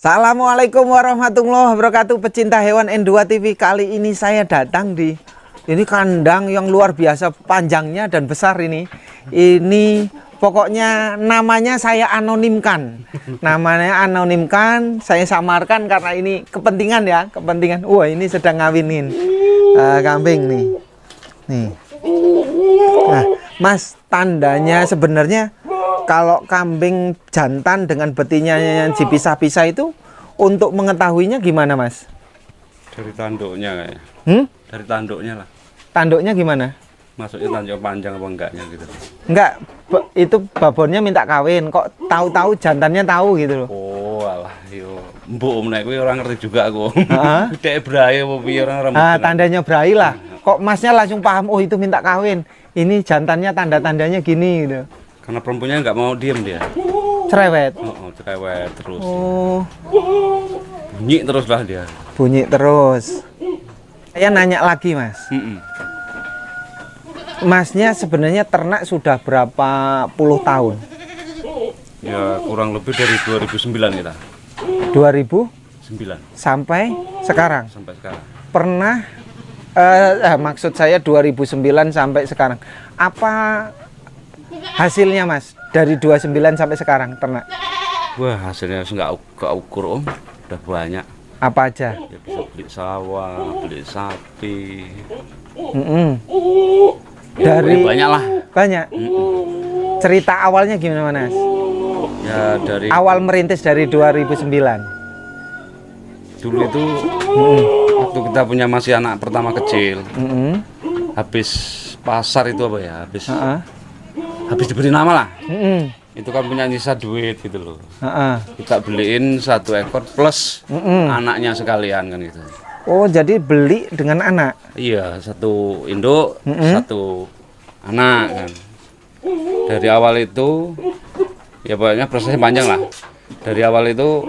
Assalamualaikum warahmatullahi wabarakatuh, pecinta hewan N2 TV. Kali ini saya datang di kandang yang luar biasa panjangnya dan besar ini. Ini pokoknya namanya saya anonimkan. Namanya anonimkan, saya samarkan karena ini kepentingan ya, kepentingan. Wah, ini sedang ngawinin kambing nih. Nih. Nah, Mas, tandanya sebenarnya kalau kambing jantan dengan betinanya yang dipisah-pisah itu untuk mengetahuinya gimana, Mas? Dari tanduknya kayak. Dari tanduknya lah. Tanduknya gimana? Maksudnya tanduk panjang apa enggaknya gitu. Enggak, itu babonnya minta kawin. Kok tahu-tahu jantannya tahu gitu loh. Oh, alah yo. Mbok menek kuwi ora ngerti juga aku. Heeh. Dek brahe apa piye ora rambut. Tandanya berahi lah. Kok Masnya langsung paham, oh itu minta kawin. Ini jantannya tanda-tandanya gini gitu. Karena perempuannya nggak mau diem dia. Cerewet. Oh, cerewet terus. Oh, Bunyi terus lah dia. bunyi terus. Saya nanya lagi, Mas. Masnya sebenarnya ternak sudah berapa puluh tahun? Ya kurang lebih dari 2009 kita. 2009 sampai sekarang. Sampai sekarang. Pernah maksud saya 2009 sampai sekarang. Apa hasilnya, Mas, dari 29 sampai sekarang ternak? Wah, hasilnya nggak ukur om. Udah banyak. Apa aja? Ya bisa beli sawah, beli sapi. Dari Banyak lah. banyak. Cerita awalnya gimana, Mas? Ya dari Awal merintis dari 2009. dulu itu waktu kita punya masih anak pertama kecil. Habis pasar itu apa ya? Habis diberi nama lah. Itu kan punya nyisa duit gitu loh. Kita beliin 1 ekor plus anaknya sekalian kan gitu. Oh, jadi beli dengan anak? Iya, 1 induk, 1 anak kan. Dari awal itu ya pokoknya prosesnya panjang lah. Dari awal itu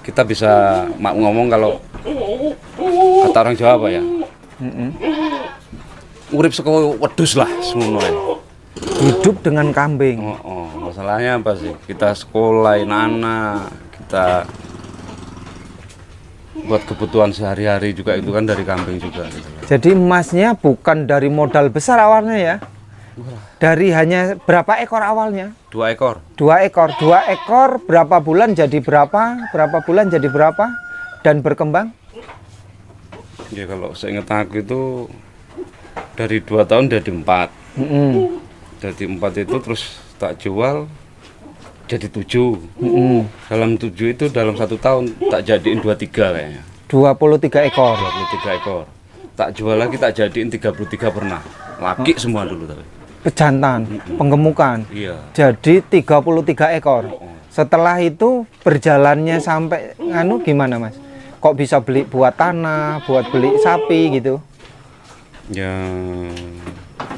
kita bisa ngomong kalau kata orang Jawa apa ya? Urip saka wedhus lah semono ae. Hidup dengan kambing. Masalahnya apa sih? Kita sekolahin anak, kita buat kebutuhan sehari-hari juga itu kan dari kambing juga. Jadi Masnya bukan dari modal besar awalnya ya? Dari hanya berapa ekor awalnya? 2 ekor. 2 ekor. 2 ekor berapa bulan jadi berapa? Berapa bulan jadi berapa? Dan berkembang? Ya kalau seingat aku itu dari 2 tahun jadi 4. Jadi 4 itu terus tak jual jadi 7. Dalam 7 itu dalam 1 tahun tak jadiin 23 kayaknya. 23 ekor. 23 ekor. Tak jual lagi tak jadiin 33 pernah. Laki semua dulu tapi. Pejantan, penggemukan. Iya. Jadi 33 ekor. Setelah itu berjalannya sampai gimana, Mas? Kok bisa beli buat tanah, buat beli sapi gitu? Ya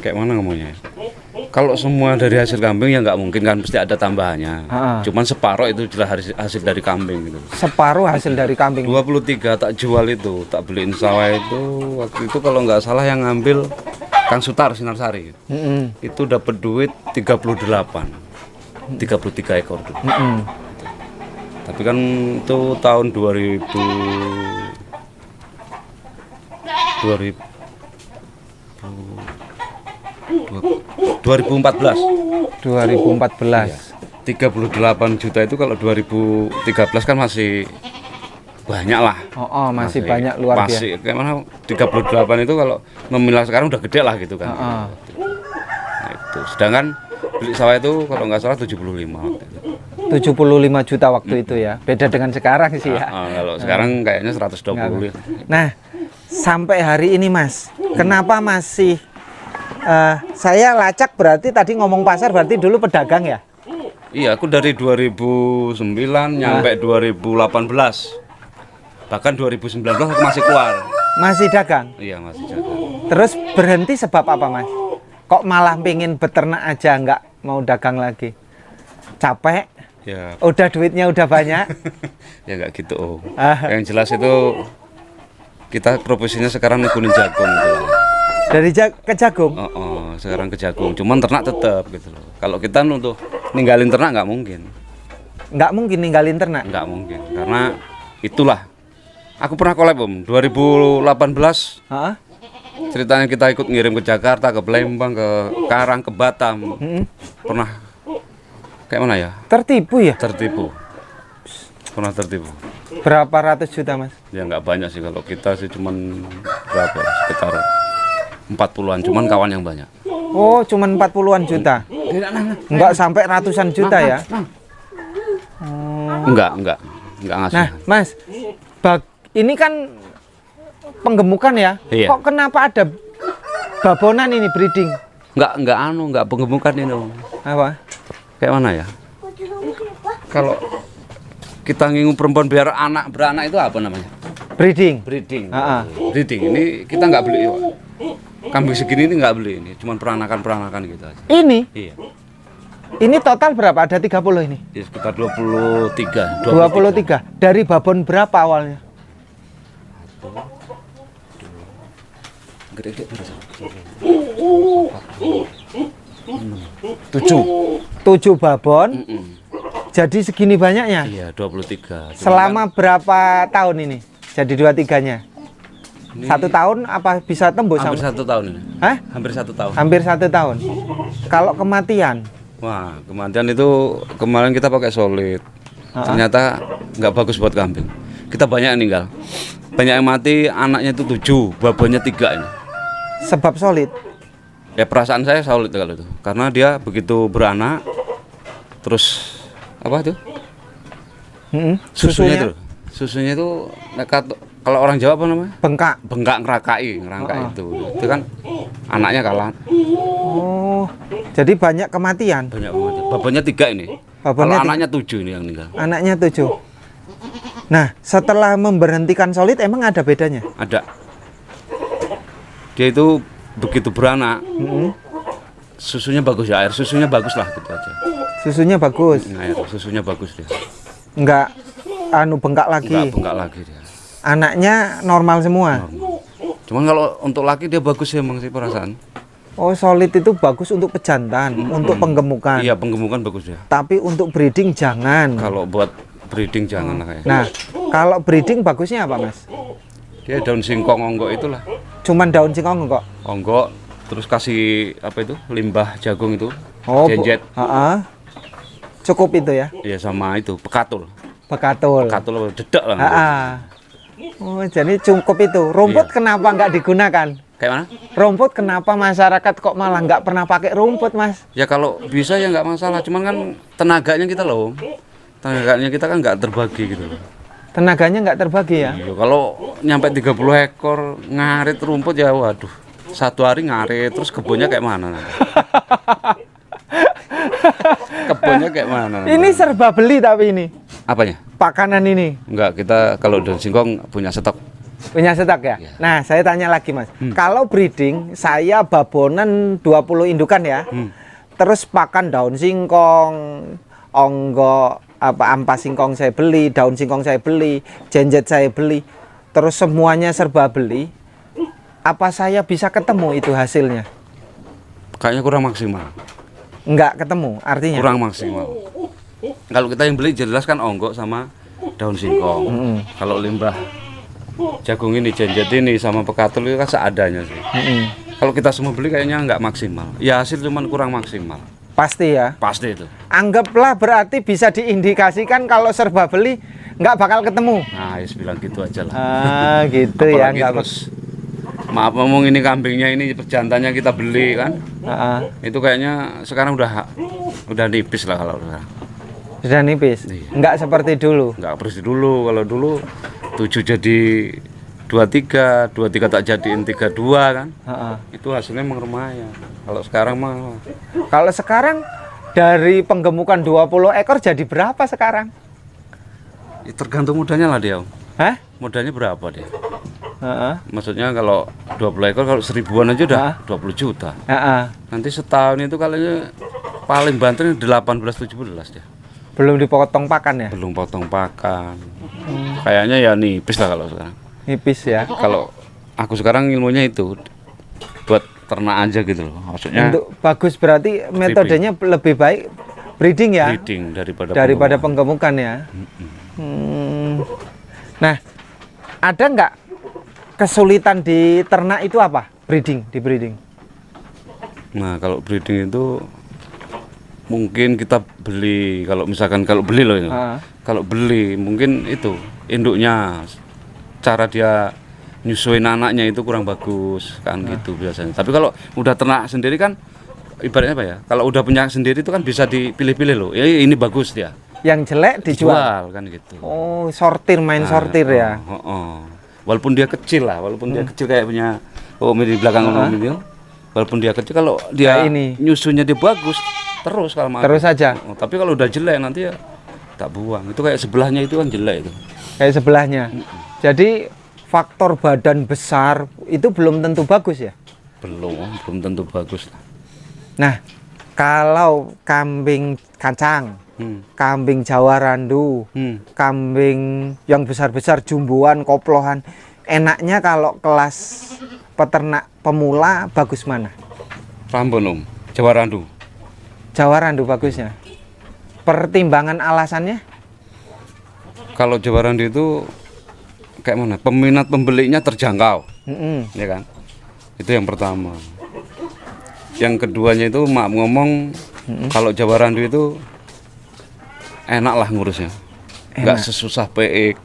kayak mana ngomongnya? Kalau semua dari hasil kambing ya nggak mungkin kan, pasti ada tambahannya. Cuman separuh itu jelas hasil dari kambing gitu. Separuh hasil dari kambing. 23 tak jual itu, tak beliin sawah itu. Waktu itu kalau nggak salah yang ngambil Kang Sutar Sinarsari. Itu dapat duit 38. 33 ekor tuh. Tapi kan itu tahun 2014. 2014. Iya. 38 juta itu kalau 2013 kan masih banyak lah. Masih banyak luar biasa. Masih kayak mana 38 itu kalau memilah sekarang udah gede lah gitu kan. Nah, itu. Sedangkan beli sawah itu kalau nggak salah 75 waktu itu. 75 juta waktu itu ya. Beda dengan sekarang sih ya. Kalau sekarang kayaknya 120. Nah, sampai hari ini, Mas, kenapa masih saya lacak berarti tadi ngomong pasar berarti dulu pedagang ya? Iya, aku dari 2009 nyampe 2018. Bahkan 2019 aku masih keluar. Masih dagang? Iya, masih dagang. Terus berhenti sebab apa, Mas? Kok malah pingin beternak aja, nggak mau dagang lagi? Capek? Ya. Udah duitnya udah banyak? Ya nggak gitu. Yang jelas itu kita profesinya sekarang nekunin jagung gitu. Dari ke jagung? Sekarang ke jagung. Cuman ternak tetap gitu loh. Kalau kita untuk ninggalin ternak nggak mungkin. Nggak mungkin ninggalin ternak. Nggak mungkin, karena itulah. Aku pernah collab Om, 2018. Heeh. Ceritanya kita ikut ngirim ke Jakarta, ke Palembang, ke Karang, ke Batam. Pernah kayak mana ya? Tertipu ya? Tertipu. Pernah tertipu. Berapa ratus juta Mas? Ya nggak banyak sih, kalau kita sih cuman berapa? Sekitar 40-an, cuman kawan yang banyak. Oh, cuman 40-an juta. Nggak sampai ratusan juta ya? Enggak ngasih. Nah, Mas, ini kan penggemukan ya? Iya. Kok kenapa ada babonan ini breeding? Enggak penggemukan ini Om. Apa? Kayak mana ya? Kalau kita ngingu perempuan biar beranak itu apa namanya? Breeding. Breeding. Breeding. Ini kita nggak beli. Kambing segini ini nggak beli ini, cuman peranakan gitu aja. Ini? Iya. Ini total berapa? Ada 30 ini? Ya, sekitar 23. 23. Dari babon berapa awalnya? Gede-gede berapa? 7 babon. Jadi segini banyaknya? Iya, 23. Selama berapa tahun ini? Jadi 23-nya? Ini 1 tahun apa bisa tembus? hampir 1 tahun ini. Hah? Hampir 1 tahun. Hampir 1 tahun. Kalau kematian? Wah, kematian itu kemarin kita pakai solid. Ternyata nggak bagus buat kambing. Kita banyak yang meninggal. Banyak yang mati, anaknya itu 7, babonnya 3 ini. Sebab solid? Ya perasaan saya solid kalau itu. Karena dia begitu beranak, terus apa itu? Susunya itu kalau orang Jawa apa namanya? Bengkak ngerakai itu. Itu kan anaknya kalah. Oh, jadi banyak kematian. Banyak banget. Babonnya 3 ini. Kalau anaknya 7 ini yang meninggal. Anaknya 7. Nah, setelah memberhentikan solid emang ada bedanya? Ada. Dia itu begitu beranak, susunya bagus ya, air susunya bagus lah gitu aja. Susunya bagus. Air susunya bagus dia. Enggak bengkak lagi. Enggak bengkak lagi dia. Anaknya normal semua. Normal. Cuman kalau untuk laki dia bagus ya emang sih perasaan. Oh, solid itu bagus untuk pejantan, untuk penggemukan. Iya, penggemukan bagus ya. Tapi untuk breeding jangan. Kalau buat breeding jangan lah kayak. Nah, kalau breeding bagusnya apa, Mas? Dia daun singkong onggok itulah. Cuman daun singkong kok. Onggok, terus kasih apa itu? Limbah jagung itu. Oh, jenjet. Cukup itu ya? Iya, sama itu pekatul. Pekatul dedek lah. Oh, jadi cukup itu. Rumput kenapa nggak digunakan? Kayak mana? Rumput kenapa masyarakat kok malah nggak pernah pakai rumput, Mas? Ya kalau bisa ya nggak masalah. Cuman kan tenaganya kita loh. Tenaganya kita kan nggak terbagi gitu loh. Tenaganya nggak terbagi ya? Iya, kalau nyampe 30 ekor ngarit rumput ya waduh. 1 hari ngarit terus kebunnya kayak mana nanti? Kebunnya kayak mana nanti? Ini serba beli tapi ini. Apanya? Pakanan ini. Enggak, kita kalau daun singkong punya stok. Punya stok ya? Ya. Nah, saya tanya lagi, Mas. Kalau breeding, saya babonan 20 indukan ya. Terus pakan daun singkong, onggok, ampas singkong saya beli, daun singkong saya beli, jenjet saya beli. Terus semuanya serba beli. Apa saya bisa ketemu itu hasilnya? Kayaknya kurang maksimal. Enggak ketemu, artinya? Kurang maksimal. Kalau kita yang beli jelas kan onggok sama daun singkong. Kalau limbah jagung ini, jenjet ini sama pekatul itu kan seadanya sih. Kalau kita semua beli kayaknya nggak maksimal. Ya hasil cuman kurang maksimal. Pasti ya? Pasti itu. Anggaplah berarti bisa diindikasikan kalau serba beli nggak bakal ketemu. Nah, ya bilang gitu aja lah. Gitu ya. Apalagi terus maaf ngomong ini kambingnya ini pejantannya kita beli kan. Itu kayaknya sekarang udah nipis lah kalau sekarang. Sudah nipis? Iya. Nggak seperti dulu? Nggak seperti dulu. Kalau dulu 7 jadi 23 tak jadiin 32 kan. Itu hasilnya emang lumayan. Kalau sekarang mah. Kalau sekarang dari penggemukan 20 ekor jadi berapa sekarang? Ya, tergantung modalnya lah dia. Hah? Modalnya berapa dia? Maksudnya kalau 20 ekor kalau 1000-an aja udah 20 juta. Nanti setahun itu kalinya paling banter 18-17 dia. Belum dipotong pakan ya? Belum potong pakan. Kayaknya ya nipis lah kalau sekarang. Nipis ya? Kalau aku sekarang ilmunya itu buat ternak aja gitu loh. Maksudnya untuk bagus berarti metodenya lebih baik breeding ya? Breeding daripada penggemukan ya. Nah, ada nggak kesulitan di ternak itu apa? Di breeding. Nah, kalau breeding itu mungkin kita beli, kalau misalkan kalau beli loh ini. Kalau beli mungkin itu induknya, cara dia nyusuin anaknya itu kurang bagus kan gitu biasanya. Tapi kalau udah ternak sendiri kan ibaratnya apa ya? Kalau udah punya sendiri itu kan bisa dipilih-pilih loh. Ya, ini bagus dia. Yang jelek dijual kan gitu. Oh, sortir, sortir ya. Walaupun dia kecil lah, walaupun dia kecil kayak punya di belakang Om itu. Walaupun dia kecil, kalau dia nyusunya dia bagus terus kalau mau. Terus saja. Tapi kalau udah jelek nanti ya tak buang. Itu kayak sebelahnya itu kan jelek itu. Kayak sebelahnya. Jadi faktor badan besar itu belum tentu bagus ya? Belum tentu bagus. Nah, kalau kambing kacang, kambing Jawa Randu, kambing yang besar-besar, jumbuan, koplohan, enaknya kalau kelas peternak pemula bagus mana? Prambon Om, Jawa Randu. Jawa Randu bagusnya. Pertimbangan alasannya? Kalau Jawa Randu itu kayak mana? Peminat pembelinya terjangkau, ya kan? Itu yang pertama. Yang keduanya itu mak ngomong kalau Jawa Randu itu enak lah ngurusnya, nggak sesusah PX,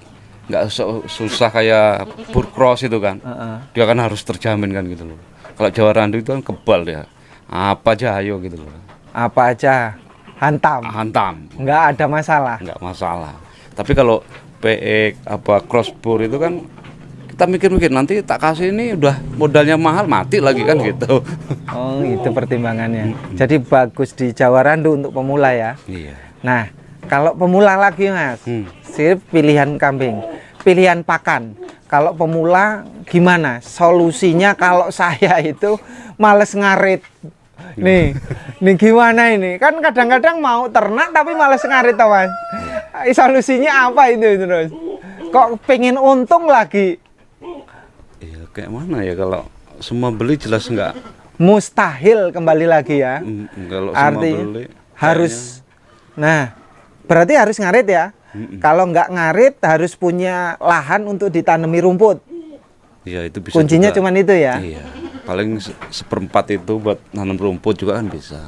nggak susah kayak Burcross itu kan. Dia kan harus terjamin kan gitu loh. Kalau Jawa Randu itu kan kebal dia, apa aja ayo gitu loh. Apa aja hantam, nggak ada masalah. Nggak masalah. Tapi kalau PX apa crossbore itu kan kita mikir-mikir nanti tak kasih ini udah modalnya mahal mati lagi kan gitu. Oh, itu pertimbangannya. Jadi bagus di Jawa Randu untuk pemula ya. Iya. Nah, kalau pemula lagi Mas, sip pilihan kambing, pilihan pakan. Kalau pemula gimana? Solusinya kalau saya itu males ngarit. Nih gimana ini? Kan kadang-kadang mau ternak tapi males ngarit toh Mas. Solusinya apa itu terus? Kok pengen untung lagi? Iya, kayak mana ya kalau semua beli jelas enggak mustahil kembali lagi ya. Kalau semua beli harus kayaknya... Nah, berarti harus ngarit ya. Kalau nggak ngarit harus punya lahan untuk ditanami rumput. Iya, itu bisa. Kuncinya juga. Cuman itu ya. Iya. Paling seperempat itu buat nanam rumput juga kan bisa.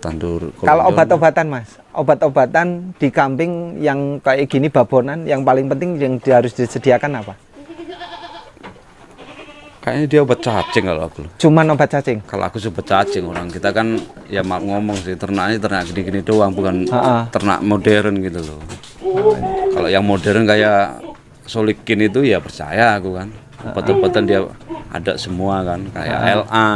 Tandur. Kalau obat-obatan Mas, obat-obatan di kambing yang kayak gini babonan, yang paling penting yang harus disediakan apa? Kayaknya dia obat cacing kalau aku. Cuman obat cacing? Kalau aku obat cacing, orang kita kan ya mak ngomong sih ternaknya ternak gini-gini doang, bukan ternak modern gitu loh. Kalau yang modern kayak Solikin itu ya percaya aku kan. Obat-obatan dia ada semua kan, kayak LA,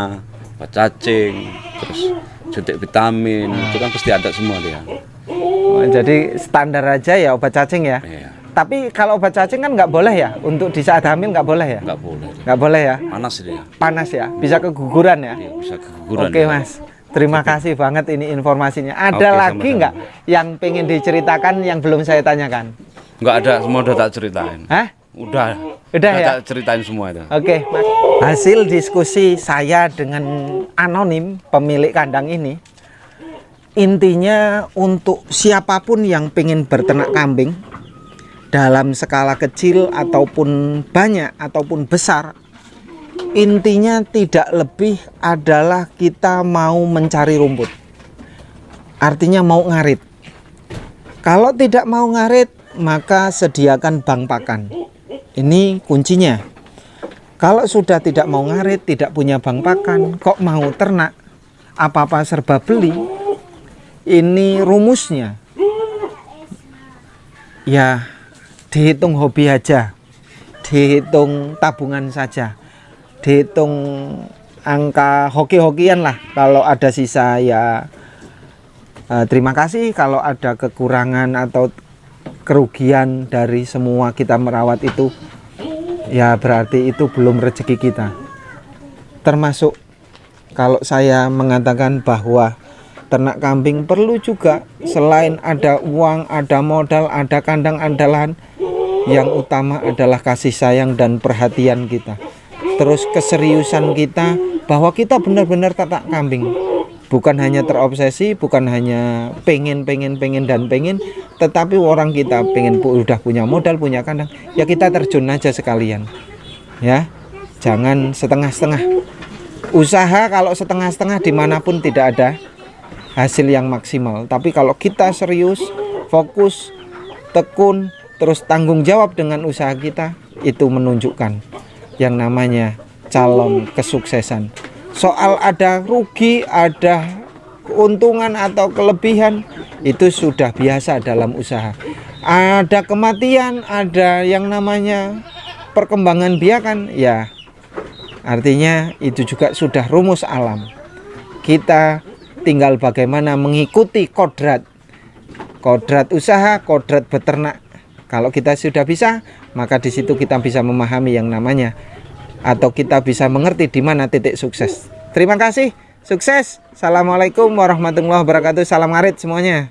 obat cacing, terus suntik vitamin, itu kan pasti ada semua dia. Oh, jadi standar aja ya obat cacing ya? Iya. Tapi kalau obat cacing kan nggak boleh ya? Untuk di saat hamil nggak boleh ya? Nggak boleh. Nggak boleh ya? Panas dia. Panas ya? Bisa keguguran ya? Iya, bisa keguguran. Oke Mas, terima kasih banget ini informasinya. Ada lagi nggak yang pengen diceritakan yang belum saya tanyakan? Nggak ada, semua udah tak ceritain. Hah? Udah ya? tak ceritain semua itu. Oke, Mas. Hasil diskusi saya dengan anonim pemilik kandang ini, intinya untuk siapapun yang pengen berternak kambing dalam skala kecil ataupun banyak ataupun besar, intinya tidak lebih adalah kita mau mencari rumput. Artinya mau ngarit. Kalau tidak mau ngarit, maka sediakan bank pakan. Ini kuncinya. Kalau sudah tidak mau ngarit, tidak punya bank pakan, kok mau ternak, apa-apa serba beli, ini rumusnya. Ya, dihitung hobi aja, dihitung tabungan saja, dihitung angka hoki-hokian lah. Kalau ada sisa ya terima kasih. Kalau ada kekurangan atau kerugian dari semua kita merawat itu, ya berarti itu belum rezeki kita. Termasuk kalau saya mengatakan bahwa ternak kambing perlu juga selain ada uang, ada modal, ada kandang, ada lahan, yang utama adalah kasih sayang dan perhatian kita. Terus keseriusan kita bahwa kita benar-benar ternak kambing. Bukan hanya terobsesi, bukan hanya pengen, tetapi orang kita pengen udah punya modal, punya kandang, ya kita terjun aja sekalian. Ya, jangan setengah-setengah. Usaha kalau setengah-setengah dimanapun tidak ada hasil yang maksimal. Tapi kalau kita serius, fokus, tekun, terus tanggung jawab dengan usaha kita, itu menunjukkan yang namanya calon kesuksesan. Soal ada rugi, ada keuntungan atau kelebihan, itu sudah biasa dalam usaha. Ada kematian, ada yang namanya perkembangan biakan, ya artinya itu juga sudah rumus alam. Kita tinggal bagaimana mengikuti kodrat usaha, kodrat beternak. Kalau kita sudah bisa, maka di situ kita bisa memahami yang namanya, atau kita bisa mengerti di mana titik sukses. Terima kasih, sukses. Assalamualaikum warahmatullahi wabarakatuh. Salam ngarit semuanya.